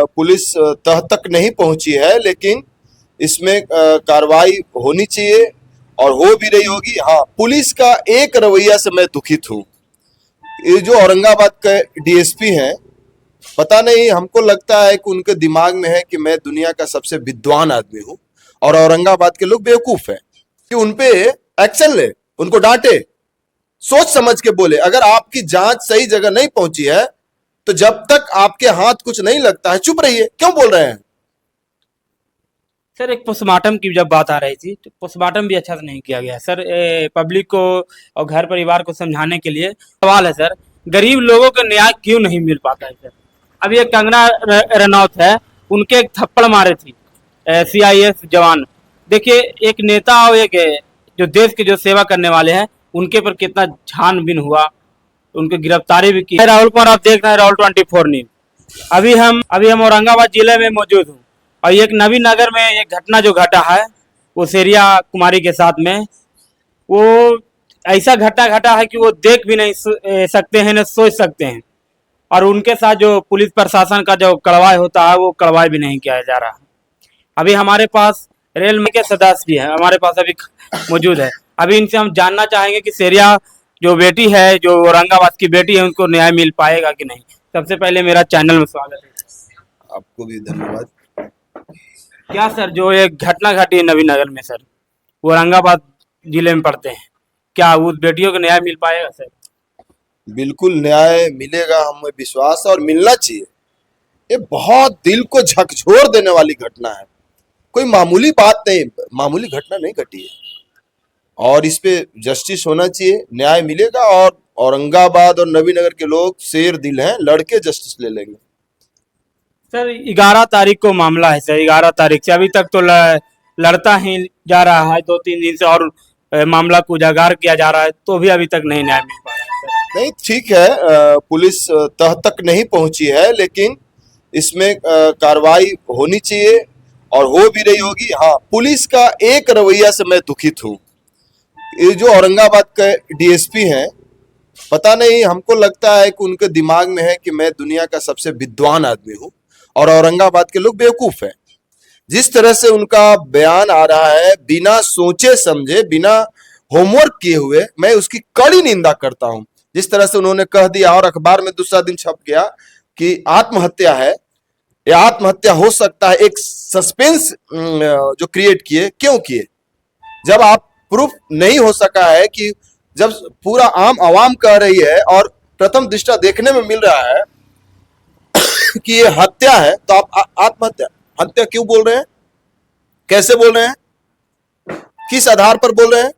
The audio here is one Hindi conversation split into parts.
पुलिस तह तक नहीं पहुंची है, लेकिन इसमें कार्रवाई होनी चाहिए और हो भी रही होगी। हाँ, पुलिस का एक रवैया से मैं दुखित हूँ। ये जो औरंगाबाद के डीएसपी हैं, पता नहीं, हमको लगता है कि उनके दिमाग में है कि मैं दुनिया का सबसे विद्वान आदमी हूं और औरंगाबाद के लोग बेवकूफ हैं कि उनपे एक्शन ले, उनको डांटे, सोच समझ के बोले। अगर आपकी जांच सही जगह नहीं पहुंची है तो जब तक आपके हाथ कुछ नहीं लगता है चुप रहिए। क्यों बोल रहे हैं? सर, एक पोस्टमार्टम की जब बात आ रही थी तो पोस्टमार्टम भी अच्छा से नहीं किया गया सर। पब्लिक को और घर परिवार को समझाने के लिए सवाल है सर, गरीब लोगों को न्याय क्यों नहीं मिल पाता है सर। अभी एक कंगना रनौत है, उनके एक थप्पड़ मारे थी सीआईएस जवान। देखिए, एक नेता और एक जो देश के जो सेवा करने वाले हैं उनके पर कितना छानबीन हुआ, उनकी गिरफ्तारी भी की। राहुल कुमार, आप देख रहे हैं राहुल 24 न्यूज। अभी हम औरंगाबाद जिले में मौजूद हूँ और एक नवीन नगर में एक घटना जो घटा है वो सेरिया कुमारी के साथ में, वो ऐसा घटना घटा है कि वो देख भी नहीं सकते हैं, न सोच सकते हैं। और उनके साथ जो पुलिस प्रशासन का जो कड़वाई होता है वो कड़वाई भी नहीं किया जा रहा है। अभी हमारे पास रेल में के सदस्य भी है, हमारे पास अभी मौजूद है। अभी इनसे हम जानना चाहेंगे कि सेरिया जो बेटी है, जो औरंगाबाद की बेटी है, उनको न्याय मिल पाएगा कि नहीं। सबसे पहले मेरा चैनल में स्वागत है। आपको भी धन्यवाद। क्या सर, जो एक घटना घटी है नवीन नगर में सर, वो औरंगाबाद जिले में पड़ते हैं, क्या उस बेटियों को न्याय मिल पाएगा सर? बिल्कुल न्याय मिलेगा, हमें विश्वास है और मिलना चाहिए। ये बहुत दिल को झकझोर देने वाली घटना है, कोई मामूली बात नहीं, मामूली घटना नहीं घटी है और इस पे जस्टिस होना चाहिए, न्याय मिलेगा। और औरंगाबाद और नवीनगर के लोग शेर दिल हैं, लड़के जस्टिस ले लेंगे। सर, 11 तारीख को मामला है सर, 11 तारीख से अभी तक तो लड़ता ही जा रहा है। 2-3 दिन से और मामला को उजागर किया जा रहा है तो भी अभी तक नहीं न्याय मिल पा रहा है सर। नहीं, ठीक है, पुलिस तह तक नहीं पहुंची है, लेकिन इसमें कार्रवाई होनी चाहिए और हो भी रही होगी। हाँ, पुलिस का एक रवैया से मैं दुखित हूँ। ये जो औरंगाबाद के डीएसपी हैं, पता नहीं, हमको लगता है कि उनके दिमाग में है कि मैं दुनिया का सबसे विद्वान आदमी हूं और औरंगाबाद के लोग बेवकूफ हैं। जिस तरह से उनका बयान आ रहा है, बिना सोचे समझे, बिना होमवर्क किए हुए, मैं उसकी कड़ी निंदा करता हूं। जिस तरह से उन्होंने कह दिया और अखबार में दूसरा दिन छप गया कि आत्महत्या है, या आत्महत्या हो सकता है, एक सस्पेंस जो क्रिएट किए, क्यों किए? जब आप प्रूफ नहीं हो सका है कि जब पूरा आम आवाम कह रही है और प्रथम दृष्टया देखने में मिल रहा है कि ये हत्या है, तो आप आत्महत्या हत्या क्यों बोल रहे हैं? कैसे बोल रहे हैं? किस आधार पर बोल रहे हैं?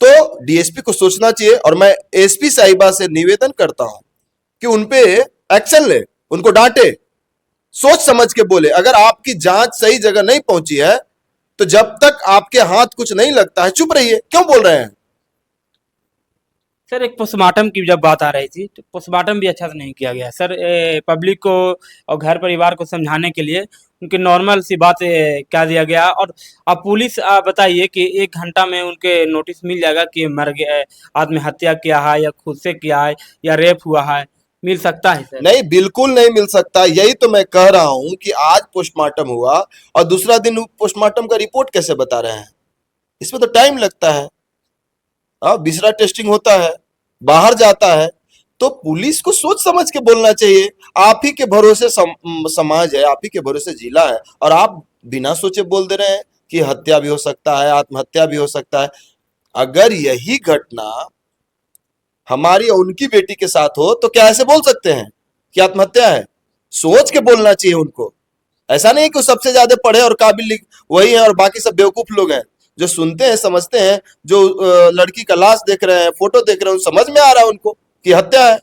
तो डीएसपी को सोचना चाहिए और मैं एसपी साहिबा से निवेदन करता हूं कि उनपे एक्शन ले, उनको डांटे, सोच समझ के बोले। अगर आपकी जांच सही जगह नहीं पहुंची है तो जब तक आपके हाथ कुछ नहीं लगता है चुप रहिए। क्यों बोल रहे हैं? सर, एक पोस्टमार्टम की जब बात आ रही थी तो पोस्टमार्टम भी अच्छा से नहीं किया गया सर। पब्लिक को और घर परिवार को समझाने के लिए उनकी नॉर्मल सी बात कह दिया गया। और अब पुलिस बताइए कि 1 घंटा में उनके नोटिस मिल जाएगा कि मर गया, आत्महत्या किया है या खुद से किया है या रेप हुआ है, मिल सकता है सर? नहीं, बिल्कुल नहीं मिल सकता। यही तो मैं कह रहा हूं कि आज पोस्टमार्टम हुआ और दूसरा दिन पोस्टमार्टम का रिपोर्ट कैसे बता रहे हैं? इसमें तो टाइम लगता है। बिसरा टेस्टिंग होता है, बाहर जाता है, तो पुलिस को सोच समझ के बोलना चाहिए। आप ही के भरोसे समाज है, आप ही के भरोसे जिला है और आप बिना सोचे बोल दे रहे हैं कि हत्या भी हो सकता है, आत्महत्या भी हो सकता है। अगर यही घटना हमारी और उनकी बेटी के साथ हो तो क्या ऐसे बोल सकते हैं कि आत्महत्या है? सोच के बोलना चाहिए उनको। ऐसा नहीं कि सबसे ज्यादा पढ़े और काबिल वही है और बाकी सब बेवकूफ लोग हैं जो सुनते हैं, समझते हैं, जो लड़की का लाश देख रहे हैं, फोटो देख रहे हैं, समझ में आ रहा है उनको कि हत्या है।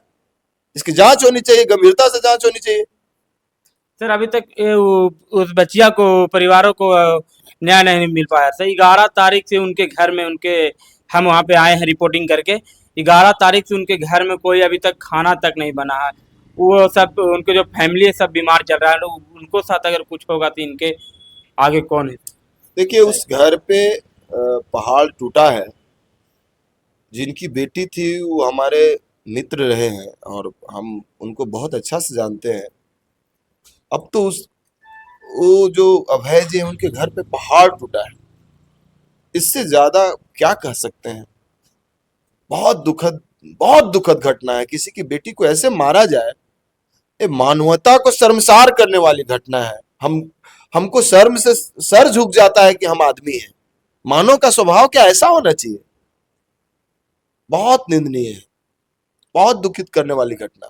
इसकी जांच होनी चाहिए, गंभीरता से जांच होनी चाहिए। सर, अभी तक उस बच्चिया को, परिवारों को न्याय नहीं मिल पाया सर। 11 तारीख से उनके घर में उनके, हम वहाँ पे आए हैं रिपोर्टिंग करके, 11 तारीख से उनके घर में कोई अभी तक खाना तक नहीं बना है। वो सब, उनके जो फैमिली है सब बीमार चल रहा है, तो उनको साथ अगर कुछ होगा तो इनके आगे कौन है? देखिए, उस घर पे पहाड़ टूटा है। जिनकी बेटी थी वो हमारे मित्र रहे हैं और हम उनको बहुत अच्छा से जानते हैं। अब तो उस वो जो अभय जी हैं उनके घर पे पहाड़ टूटा है, इससे ज्यादा क्या कह सकते हैं। बहुत दुखद घटना है, किसी की बेटी को ऐसे मारा जाए, ये मानवता को शर्मसार करने वाली घटना है। हमको शर्म से सर झुक जाता है कि हम आदमी हैं। मानव का स्वभाव क्या ऐसा होना चाहिए? बहुत निंदनीय है, बहुत दुखित करने वाली घटना।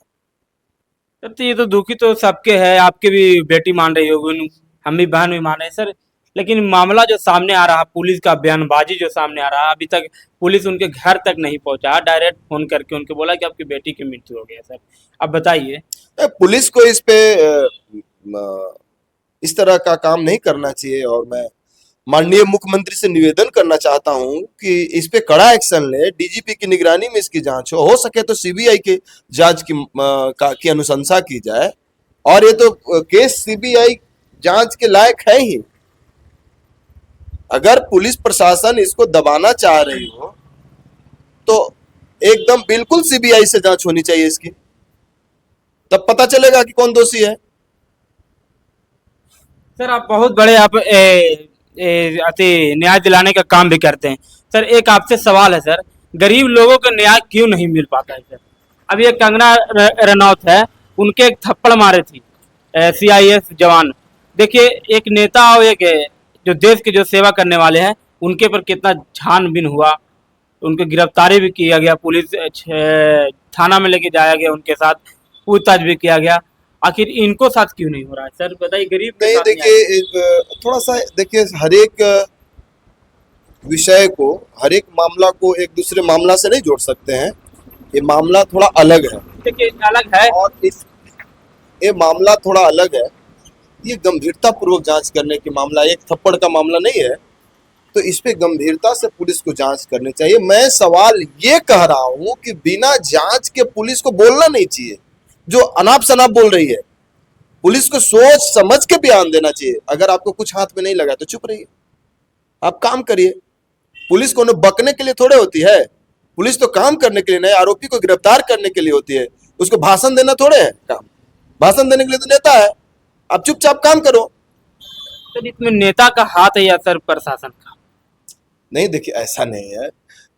सर तो ये तो दुखी तो सबके है, आपके भी बेटी मान रही होगी, हम भी बहन भी मान रहे हैं सर। लेकिन मामला जो सामने आ रहा, पुलिस का बयानबाजी जो सामने आ रहा, अभी तक पुलिस उनके घर तक नहीं पहुंचा, डायरेक्ट फोन करके उनको बोला कि आपकी बेटी की मृत्यु हो गई है। सर अब बताइए। पुलिस को इस पे इस तरह का काम नहीं करना चाहिए, और मैं माननीय मुख्यमंत्री से निवेदन करना चाहता हूं कि इस पे कड़ा एक्शन ले, डीजीपी की निगरानी में इसकी जांच हो सके तो सीबीआई के जांच की अनुशंसा की जाए। और ये तो केस सीबीआई जांच के लायक है ही। अगर पुलिस प्रशासन इसको दबाना चाह रही हो तो एकदम बिल्कुल सीबीआई से जांच होनी चाहिए इसकी, तब पता चलेगा कि कौन दोषी है। सर आप बहुत बड़े आप अति न्याय दिलाने का काम भी करते हैं। सर एक आपसे सवाल है सर, गरीब लोगों को न्याय क्यों नहीं मिल पाता है सर? अभी एक कंगना रनौत है, उनके एक थप्पड़ मारे थी सीआईएस जवान। देखिए एक नेता और एक जो देश के जो सेवा करने वाले हैं, उनके पर कितना छानबीन हुआ, उनको गिरफ्तारी भी किया गया, पुलिस थाना में लेके जाया गया, उनके साथ पूछताछ भी किया गया। आखिर इनको साथ क्यों नहीं हो रहा है सर? बताइए, गरीब के नहीं साथ देखिए, थोड़ा सा देखिए, हर एक विषय को, हर एक मामला को एक दूसरे मामला से नहीं जोड़ सकते हैं। ये मामला थोड़ा अलग है, देखिए अलग है। और इस ये मामला थोड़ा अलग है। ये गंभीरता पूर्वक जांच करने की मामला, एक थप्पड़ का मामला नहीं है, तो इस पे गंभीरता से पुलिस को जांच करनी चाहिए। मैं सवाल ये कह रहा हूं कि बिना जांच के पुलिस को बोलना नहीं चाहिए जो अनाप शनाप बोल रही है। पुलिस को सोच समझ के बयान देना चाहिए। अगर आपको कुछ हाथ में नहीं लगा तो चुप रहिए, आप काम करिए। पुलिस को बकने के लिए थोड़े होती है, पुलिस तो काम करने के लिए, नए आरोपी को गिरफ्तार करने के लिए होती है। उसको भाषण देना थोड़े है काम, भाषण देने के लिए तो नेता है। आप चुपचाप काम करो। सर इसमें नेता का हाथ है या सर प्रशासन का? नहीं देखिए, ऐसा नहीं है।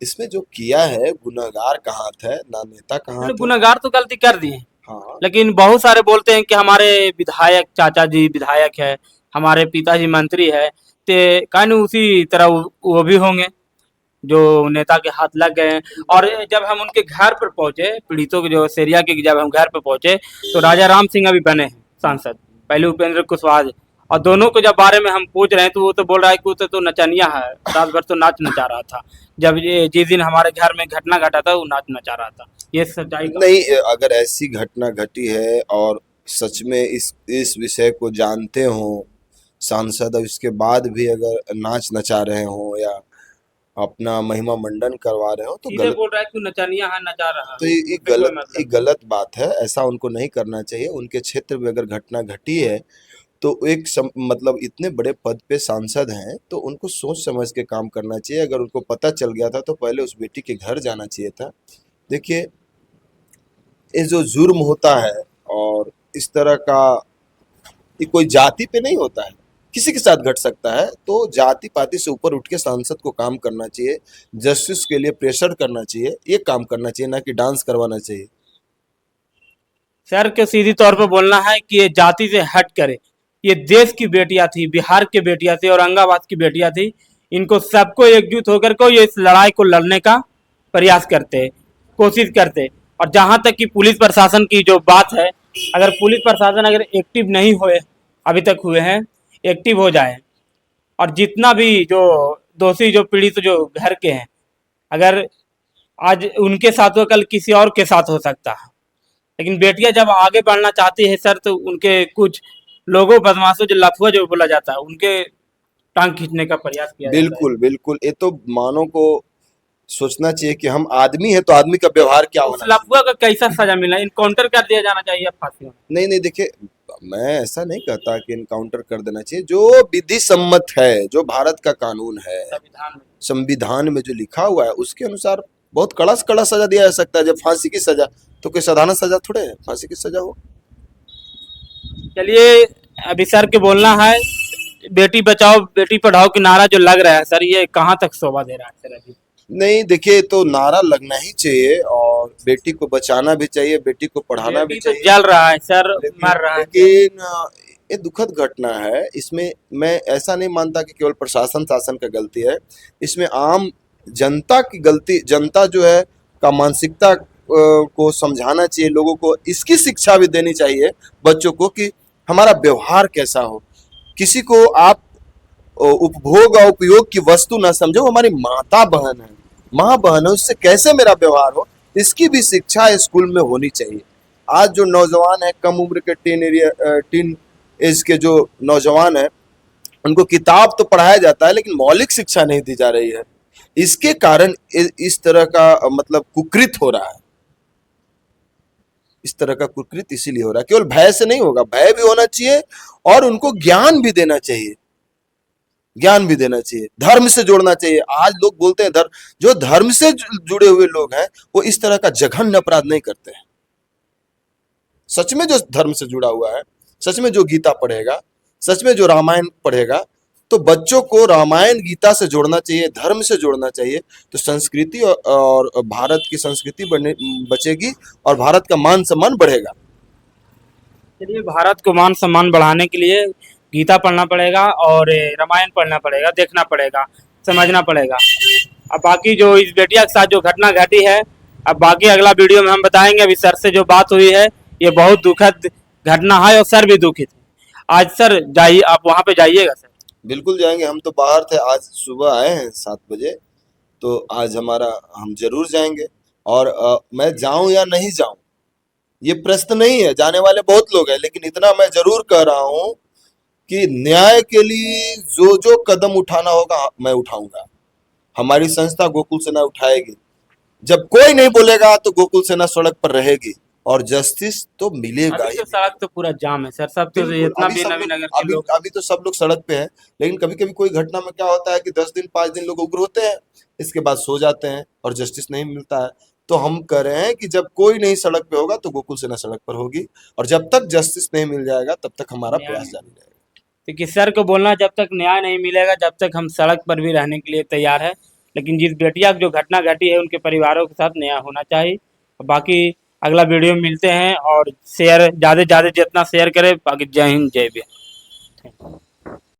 इसमें जो किया है गुनहगार का हाथ है, ना नेता का हाथ है। गुनहगार तो गलती कर दिए, हाँ, लेकिन बहुत सारे बोलते हैं कि हमारे विधायक चाचा जी विधायक है, हमारे पिताजी मंत्री है, ते कान उसी तरह वो भी होंगे जो नेता के हाथ लग गए हैं। और जब हम उनके घर पर पहुंचे, पीड़ितों के जो सेरिया के जब हम घर पर पहुंचे, तो राजा राम सिंह अभी बने हैं सांसद, पहले उपेंद्र कुशवाहा जी। और दोनों को जब बारे में हम पूछ रहे हैं तो वो तो बोल रहा है कि वो तो नचनिया है, रात भर तो नाच नचा रहा था। जब ये जिस दिन हमारे घर में घटना घटा था वो नाच नचा रहा था। ये सच्चाई का नहीं, अगर ऐसी घटना घटी है और सच में इस विषय को जानते हो सांसद, और इसके बाद भी अगर नाच नचा रहे हो या अपना महिमा मंडन करवा रहे हो तो सीधे गलत, बोल रहा है कि नचनिया है, नचा रहा तो है। ये गलत बात है। ऐसा उनको नहीं करना चाहिए। उनके क्षेत्र में अगर घटना घटी है तो मतलब इतने बड़े पद पे सांसद हैं तो उनको सोच समझ के काम करना चाहिए। अगर उनको पता चल गया था तो पहले उस बेटी के घर जाना चाहिए था। देखिए, ये जो जुर्म होता है और इस तरह का, ये कोई जाति पे नहीं होता है, किसी के साथ घट सकता है। तो जाति पाति से ऊपर उठ के सांसद को काम करना चाहिए, जस्टिस के लिए प्रेशर करना चाहिए, ये काम करना चाहिए, ना कि डांस करवाना चाहिए। सर के सीधी तौर पर बोलना है कि ये जाति से हट करे, ये देश की बेटियां थी, बिहार की बेटियां थी, औरंगाबाद की बेटियां थी। इनको सबको एकजुट होकर को ये इस लड़ाई को लड़ने का प्रयास करते, कोशिश करते। और जहां तक कि पुलिस प्रशासन की जो बात है, अगर पुलिस प्रशासन अगर एक्टिव नहीं हुए, अभी तक हुए हैं, एक्टिव हो जाए, और जितना भी जो दोषी जो पीड़ित जो घर के हैं, अगर आज उनके साथ हो कल किसी और के साथ हो सकता है। लेकिन बेटियां जब आगे बढ़ना चाहती है सर, तो उनके कुछ लोगों बदमाशों जो लफुआ जो बोला जाता है, उनके टांग खींचने का प्रयास किया जाता है। बिल्कुल बिल्कुल, ये तो मानव को सोचना चाहिए कि हम आदमी हैं तो आदमी का व्यवहार क्या उस होना चाहिए। लफुआ का कैसा सजा मिला? इनकाउंटर कर दिया जाना चाहिए या फांसी होना? नहीं नहीं, देखिए, मैं ऐसा नहीं कहता कि इनकाउंटर कर देना चाहिए। जो विधि सम्मत है, जो भारत का कानून है, संविधान में संविधान में जो लिखा हुआ है उसके अनुसार बहुत कड़ा से कड़ा सजा दिया जा सकता है। जब फांसी की सजा, तो कोई साधारण सजा थोड़े है, फांसी की सजा हो। चलिए, अभी सर के बोलना है, बेटी बचाओ बेटी पढ़ाओ की नारा जो लग रहा है सर, ये कहाँ तक शोभा दे रहा है सर अभी? नहीं देखिए, तो नारा लगना ही चाहिए और बेटी को बचाना भी चाहिए, बेटी को पढ़ाना भी बेटी तो चाहिए। जल रहा है सर, लेकिन मर रहा है। लेकिन ये दुखद घटना है। इसमें मैं ऐसा नहीं मानता कि केवल प्रशासन शासन का गलती है। इसमें आम जनता की गलती, जनता जो है का मानसिकता को समझाना चाहिए लोगों को। इसकी शिक्षा भी देनी चाहिए बच्चों को कि हमारा व्यवहार कैसा हो। किसी को आप उपभोग और उपयोग की वस्तु ना समझो, वो हमारी माता बहन है, माँ बहन है, उससे कैसे मेरा व्यवहार हो, इसकी भी शिक्षा स्कूल में होनी चाहिए। आज जो नौजवान है, कम उम्र के टीन एज के जो नौजवान है, उनको किताब तो पढ़ाया जाता है लेकिन मौलिक शिक्षा नहीं दी जा रही है। इसके कारण इस तरह का मतलब कुकृत हो रहा है। इस तरह का कुकृत इसीलिए हो रहा है, केवल भय से नहीं होगा, भय भी होना चाहिए और उनको ज्ञान भी देना चाहिए। ज्ञान भी देना चाहिए, धर्म से जोड़ना चाहिए। आज लोग बोलते हैं जो धर्म से जुड़े हुए लोग हैं वो इस तरह का जघन्य अपराध नहीं करते हैं। सच में जो धर्म से जुड़ा हुआ है, सच में जो गीता पढ़ेगा, सच में जो रामायण पढ़ेगा, तो बच्चों को रामायण गीता से जोड़ना चाहिए, धर्म से जोड़ना चाहिए। तो संस्कृति और भारत की संस्कृति बचेगी और भारत का मान सम्मान बढ़ेगा। चलिए, भारत को मान सम्मान बढ़ाने के लिए गीता पढ़ना पड़ेगा और रामायण पढ़ना पड़ेगा, देखना पड़ेगा, समझना पड़ेगा। अब बाकी जो इस बेटिया के साथ जो घटना घटी है, अब बाकी अगला वीडियो में हम बताएंगे। अभी सर से जो बात हुई है, ये बहुत दुखद घटना है और सर भी दुखित है। आज सर जाइए, आप वहाँ पे जाइएगा सर। बिल्कुल जाएंगे, हम तो बाहर थे, आज सुबह आए हैं 7 बजे, तो आज हम जरूर जाएंगे। और मैं जाऊं या नहीं जाऊं ये प्रश्न नहीं है, जाने वाले बहुत लोग हैं, लेकिन इतना मैं जरूर कह रहा हूं कि न्याय के लिए जो जो कदम उठाना होगा मैं उठाऊंगा। हमारी संस्था गोकुल सेना उठाएगी। जब कोई नहीं बोलेगा तो गोकुल सेना सड़क पर रहेगी और जस्टिस तो मिलेगा अभी ही। तो सड़क तो पूरा जाम है सर, सब तो बिल्कुल, इतना भी नवीनगर के अभी लोग। अभी तो सब लोग सड़क पे हैं, लेकिन कभी कभी कोई घटना में क्या होता है कि 10 दिन 5 दिन लोग उग्र होते हैं, इसके बाद सो जाते हैं और जस्टिस नहीं मिलता है। तो हम कह रहे हैं कि जब कोई नहीं सड़क पे होगा तो गोकुल सेना सड़क पर होगी, और जब तक जस्टिस नहीं मिल जाएगा तब तक हमारा न्याय प्रयास नहीं। जारी रहेगा। क्योंकि सर को बोलना, जब तक न्याय नहीं मिलेगा जब तक हम सड़क पर भी रहने के लिए तैयार है। लेकिन जिस बेटिया की जो घटना घटी है, उनके परिवारों के साथ न्याय होना चाहिए। बाकी अगला वीडियो में मिलते हैं, और शेयर ज़्यादा से ज़्यादा जितना शेयर करें। बाकी जय हिंद जय भारत।